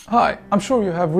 Hi, I'm sure you have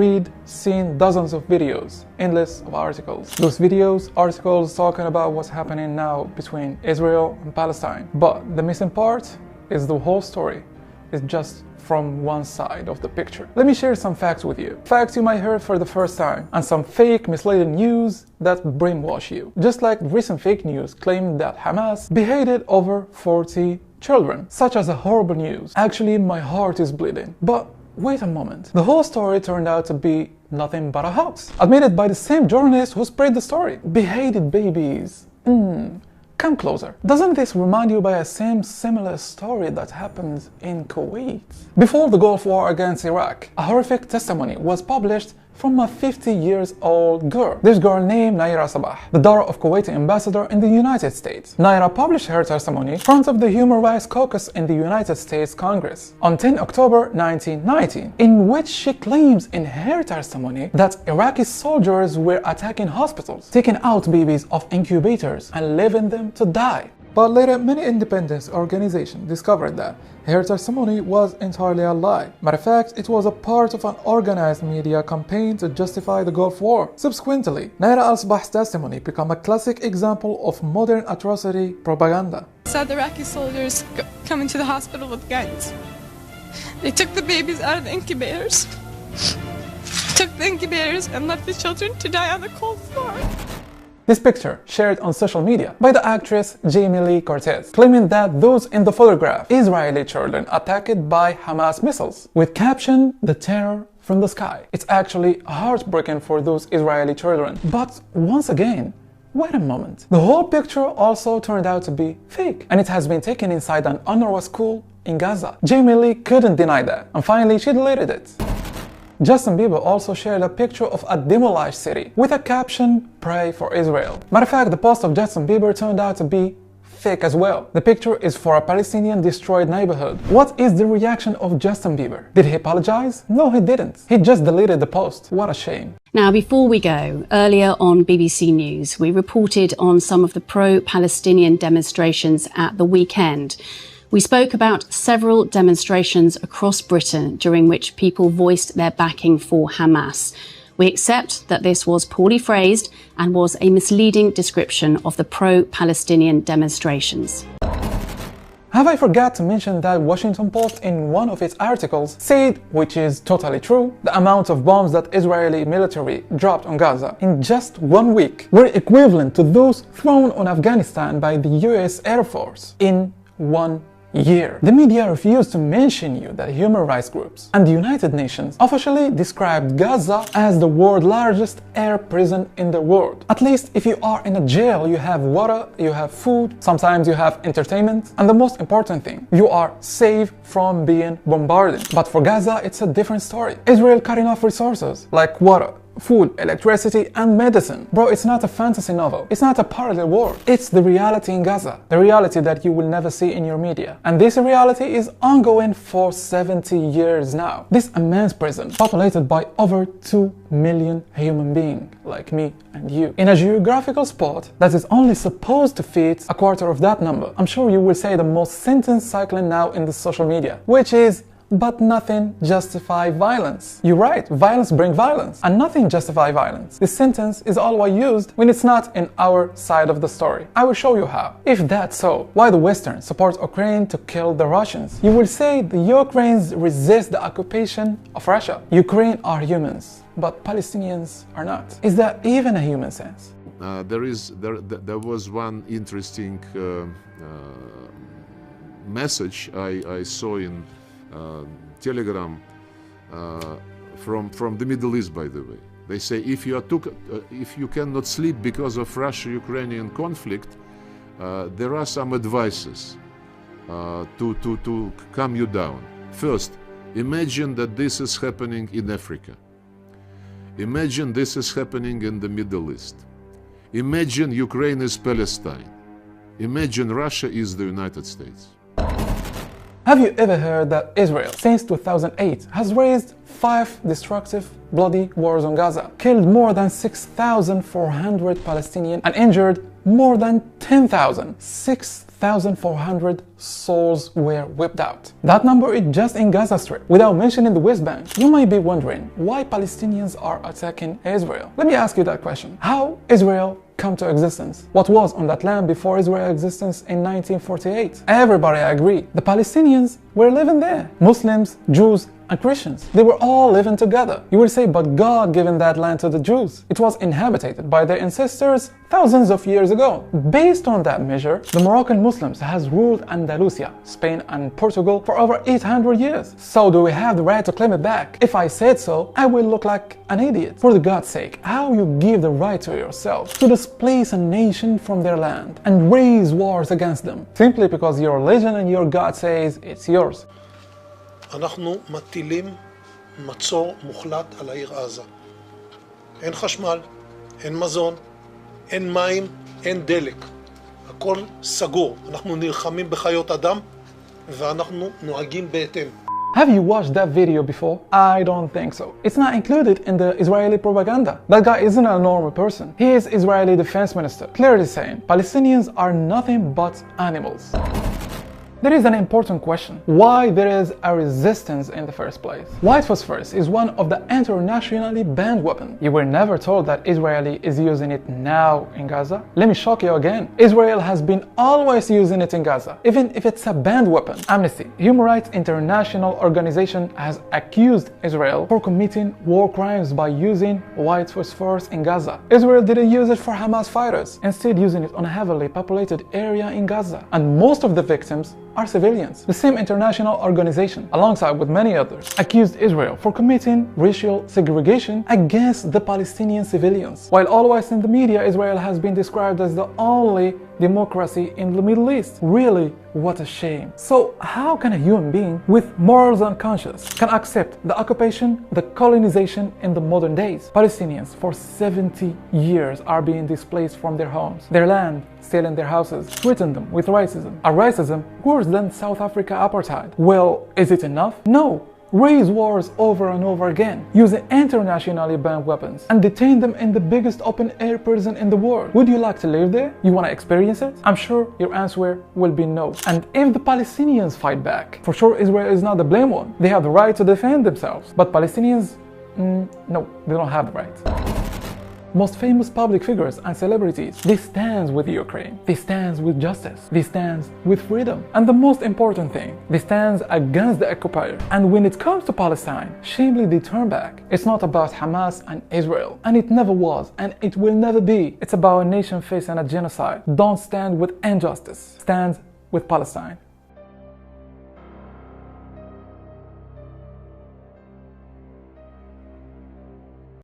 seen dozens of videos, endless of articles. Those videos, articles talking about what's happening now between Israel and Palestine. But the missing part is the whole story is just from one side of the picture. Let me share some facts with you. Facts you might hear for the first time, and some fake, misleading news that brainwash you. Just like recent fake news claimed that Hamas beheaded over 40 children. Such as a horrible news. Actually, my heart is bleeding. But wait a moment. The whole story turned out to be nothing but a hoax. Admitted by the same journalist who spread the story. Beheaded babies. Come closer. Doesn't this remind you by a similar story that happened in Kuwait? Before the Gulf War against Iraq, a horrific testimony was published from a 50-year-old girl. This girl named Naira Sabah, the daughter of Kuwaiti ambassador in the United States. Naira published her testimony in front of the Human Rights Caucus in the United States Congress on 10 October 1990, in which she claims in her testimony that Iraqi soldiers were attacking hospitals, taking out babies of incubators and leaving them to die. But later, many independent organizations discovered that her testimony was entirely a lie. Matter of fact, it was a part of an organized media campaign to justify the Gulf War. Subsequently, Naira al-Sabah's testimony became a classic example of modern atrocity propaganda. Saw the Iraqi soldiers come into the hospital with guns. They took the babies out of the incubators, and left the children to die on the cold floor. This picture, shared on social media by the actress Jamie Lee Curtis, claiming that those in the photograph Israeli children attacked by Hamas missiles, with caption, "The terror from the sky." It's actually heartbreaking for those Israeli children. But once again, wait a moment. The whole picture also turned out to be fake, and it has been taken inside an UNRWA school in Gaza. Jamie Lee couldn't deny that, and finally she deleted it. Justin Bieber also shared a picture of a demolished city with a caption, "Pray for Israel." Matter of fact, the post of Justin Bieber turned out to be fake as well. The picture is for a Palestinian destroyed neighborhood. What is the reaction of Justin Bieber? Did he apologize? No, he didn't. He just deleted the post. What a shame. Now, before we go, earlier on BBC News, we reported on some of the pro-Palestinian demonstrations at the weekend. We spoke about several demonstrations across Britain during which people voiced their backing for Hamas. We accept that this was poorly phrased and was a misleading description of the pro-Palestinian demonstrations. Have I forgot to mention that Washington Post in one of its articles said, which is totally true, the amount of bombs that Israeli military dropped on Gaza in just 1 week were equivalent to those thrown on Afghanistan by the US Air Force in 1 year. The media refused to mention that human rights groups and the United Nations officially described Gaza as the world's largest air prison in the world. At least if you are in a jail, you have water, you have food, sometimes you have entertainment, and the most important thing, you are safe from being bombarded. But for Gaza, it's a different story. Israel cutting off resources like water, food, electricity, and medicine. Bro, it's not a fantasy novel. It's not a parallel world. It's the reality in Gaza. The reality that you will never see in your media. And this reality is ongoing for 70 years now. This immense prison, populated by over 2 million human beings, like me and you, in a geographical spot that is only supposed to fit a quarter of that number. I'm sure you will say the most sentence cycling now in the social media, which is, "But nothing justify violence." You're right, violence brings violence, and nothing justify violence. This sentence is always used when it's not in our side of the story. I will show you how. If that's so, why the Western supports Ukraine to kill the Russians? You will say the Ukrainians resist the occupation of Russia. Ukraine are humans, but Palestinians are not. Is that even a human sense? There was one interesting message I saw in Telegram from the Middle East, by the way. They say if you cannot sleep because of Russia-Ukrainian conflict, there are some advices to calm you down. First, imagine that this is happening in Africa. Imagine this is happening in the Middle East. Imagine Ukraine is Palestine. Imagine Russia is the United States. Have you ever heard that Israel, since 2008, has waged 5 destructive, bloody wars on Gaza, killed more than 6,400 Palestinians and injured more than 10,000, 6,400 souls were wiped out. That number is just in Gaza Strip, without mentioning the West Bank. You might be wondering why Palestinians are attacking Israel. Let me ask you that question. How Israel come to existence? What was on that land before Israel's existence in 1948? Everybody agree. The Palestinians were living there. Muslims, Jews, and Christians. They were all living together. You will say, but God given that land to the Jews. It was inhabited by their ancestors thousands of years ago. Based on that measure, the Moroccan Muslims has ruled Andalusia, Spain and Portugal for over 800 years. So do we have the right to claim it back? If I said so, I will look like an idiot. For the God's sake, how you give the right to yourself to displace a nation from their land and raise wars against them simply because your religion and your God says it's yours? אנחנו מטילים מצור מוחלט על העיר עזה. אין חשמל, אין מזון, אין מים, אין דלק. הכל סגור. אנחנו נלחמים בחיות אדם ואנחנו נוהגים בהתאם. Have you watched that video before? I don't think so. It's not included in the Israeli propaganda. That guy isn't a normal person. He is Israeli defense minister, clearly saying Palestinians are nothing but animals. There is an important question. Why there is a resistance in the first place? White phosphorus is one of the internationally banned weapons. You were never told that Israel is using it now in Gaza? Let me shock you again. Israel has been always using it in Gaza, even if it's a banned weapon. Amnesty, Human Rights International organization, has accused Israel for committing war crimes by using white phosphorus in Gaza. Israel didn't use it for Hamas fighters, instead using it on a heavily populated area in Gaza. And most of the victims are civilians. The same international organization, alongside with many others, accused Israel for committing racial segregation against the Palestinian civilians. While always in the media, Israel has been described as the only democracy in the Middle East. Really, what a shame. So how can a human being with morals and conscience can accept the occupation, the colonization in the modern days? Palestinians for 70 years are being displaced from their homes, their land, still in their houses, threaten them with racism. A racism worse than South Africa apartheid. Well, is it enough? No. Raise wars over and over again, using internationally banned weapons, and detain them in the biggest open-air prison in the world. Would you like to live there? You want to experience it? I'm sure your answer will be no. And if the Palestinians fight back, for sure Israel is not the blame one. They have the right to defend themselves. But Palestinians, no, they don't have the right. Most famous public figures and celebrities, they stand with Ukraine, they stand with justice, they stand with freedom, and the most important thing, they stand against the occupier. And when it comes to Palestine, shamefully they turn back. It's not about Hamas and Israel, and it never was, and it will never be. It's about a nation facing a genocide. Don't stand with injustice, stand with Palestine.